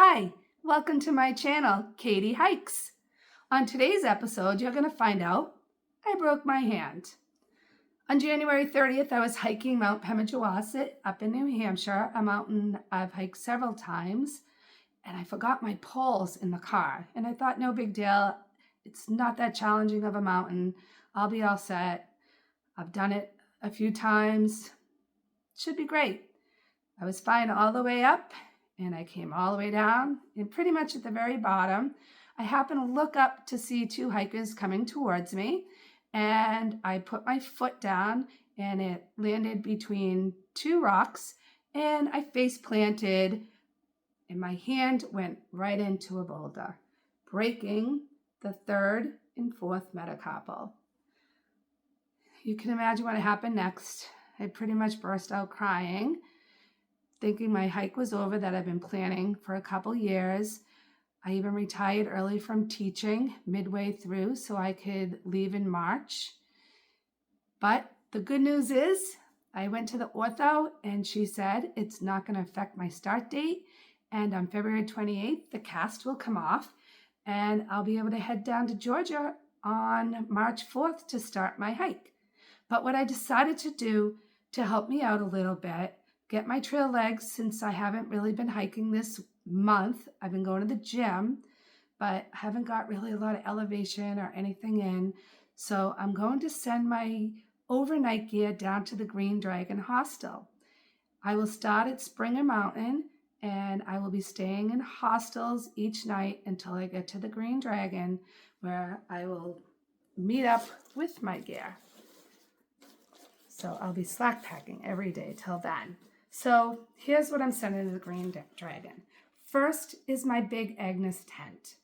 Hi, welcome to my channel, Katie Hikes. On today's episode, you're going to find out I broke my hand. On January 30th, I was hiking Mount Pemigewasset up in New Hampshire, a mountain I've hiked several times, and I forgot my poles in the car. And I thought, no big deal. It's not that challenging of a mountain. I'll be all set. I've done it a few times. Should be great. I was fine all the way up, and I came all the way down, and pretty much at the very bottom, I happened to look up to see two hikers coming towards me, and I put my foot down, and it landed between two rocks, and I face planted, and my hand went right into a boulder, breaking the third and fourth metacarpal. You can imagine what happened next. I pretty much burst out crying, thinking my hike was over that I've been planning for a couple years. I even retired early from teaching midway through so I could leave in March. But the good news is I went to the ortho and she said it's not going to affect my start date. And on February 28th, the cast will come off and I'll be able to head down to Georgia on March 4th to start my hike. But what I decided to do to help me out a little bit, get my trail legs, since I haven't really been hiking this month. I've been going to the gym, but haven't got really a lot of elevation or anything in. So I'm going to send my overnight gear down to the Green Dragon Hostel. I will start at Springer Mountain and I will be staying in hostels each night until I get to the Green Dragon, where I will meet up with my gear. So I'll be slack packing every day till then. So here's what I'm sending to the Green Dragon. First is my Big Agnes tent.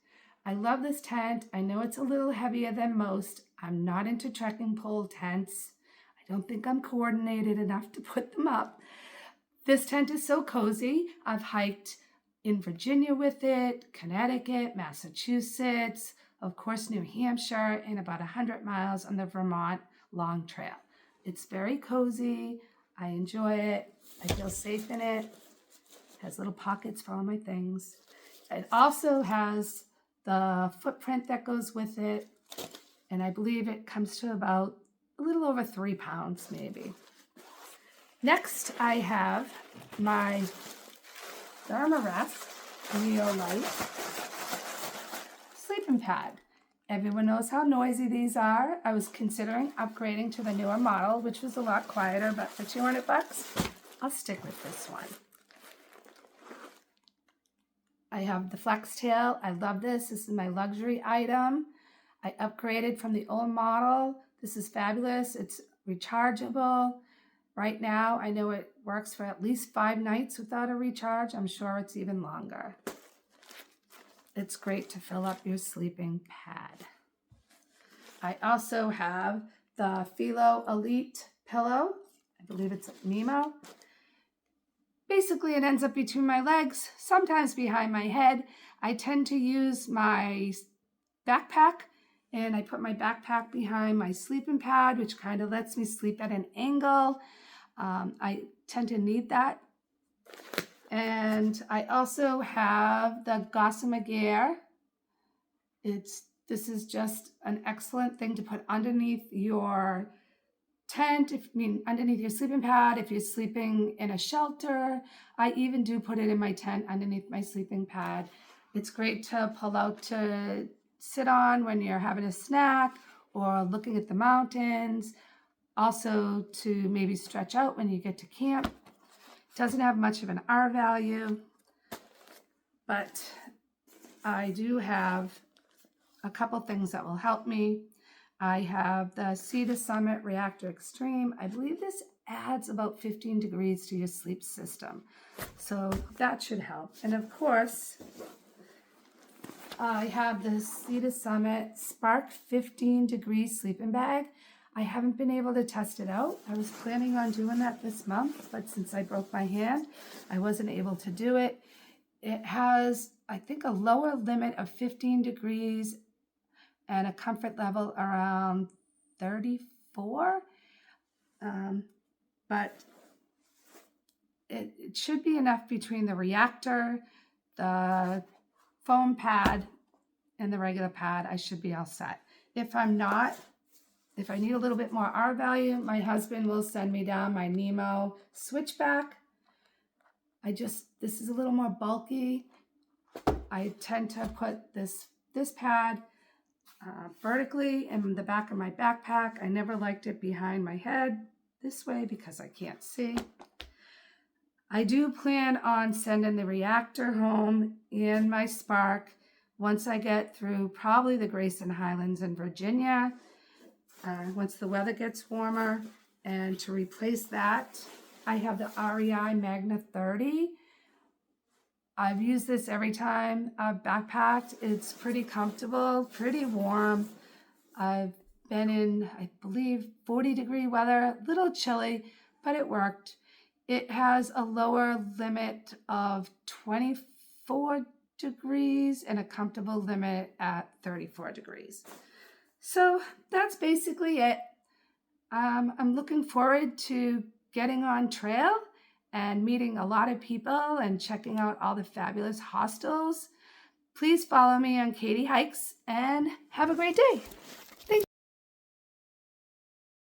I love this tent. I know it's a little heavier than most. I'm not into trekking pole tents. I don't think I'm coordinated enough to put them up. This tent is so cozy. I've hiked in Virginia with it, Connecticut, Massachusetts, of course, New Hampshire, and about 100 miles on the Vermont Long Trail. It's very cozy. I enjoy it. I feel safe in it. It has little pockets for all my things. It also has the footprint that goes with it. And I believe it comes to about a little over 3 pounds, maybe. Next, I have my Thermarest Neolite sleeping pad. Everyone knows how noisy these are. I was considering upgrading to the newer model, which was a lot quieter, but for $200, I'll stick with this one. I have the Flex Tail. I love this. This is my luxury item. I upgraded from the old model. This is fabulous. It's rechargeable. Right now, I know it works for at least 5 nights without a recharge. I'm sure it's even longer. It's great to fill up your sleeping pad. I also have the Philo Elite pillow. I believe it's Nemo. Basically, it ends up between my legs, sometimes behind my head. I tend to use my backpack, and I put my backpack behind my sleeping pad, which kind of lets me sleep at an angle. I tend to need that. And I also have the Gossamer Gear. This is just an excellent thing to put underneath your tent, underneath your sleeping pad, if you're sleeping in a shelter. I even do put it in my tent underneath my sleeping pad. It's great to pull out to sit on when you're having a snack or looking at the mountains. Also to maybe stretch out when you get to camp. Doesn't have much of an R value, but I do have a couple things that will help me. I have the Cedar Summit Reactor Extreme. I believe this adds about 15 degrees to your sleep system, so that should help. And of course, I have the Cedar Summit Spark 15 degree sleeping bag. I haven't been able to test it out. I was planning on doing that this month, but since I broke my hand, I wasn't able to do it. It has, I think, a lower limit of 15 degrees and a comfort level around 34. But it should be enough between the reactor the foam pad and the regular pad, I should be all set. If I'm not, if I need a little bit more R value, my husband will send me down my Nemo switchback. This is a little more bulky. I tend to put this pad vertically in the back of my backpack. I never liked it behind my head this way because I can't see. I do plan on sending the reactor home and my Spark once I get through probably the Grayson Highlands in Virginia, once the weather gets warmer. And to replace that, I have the REI Magna 30. I've used this every time I've backpacked. It's pretty comfortable, pretty warm. I've been in, I believe, 40-degree weather, a little chilly, but it worked. It has a lower limit of 24 degrees and a comfortable limit at 34 degrees. So that's basically it. I'm looking forward to getting on trail and meeting a lot of people and checking out all the fabulous hostels. Please follow me on Katie Hikes and have a great day.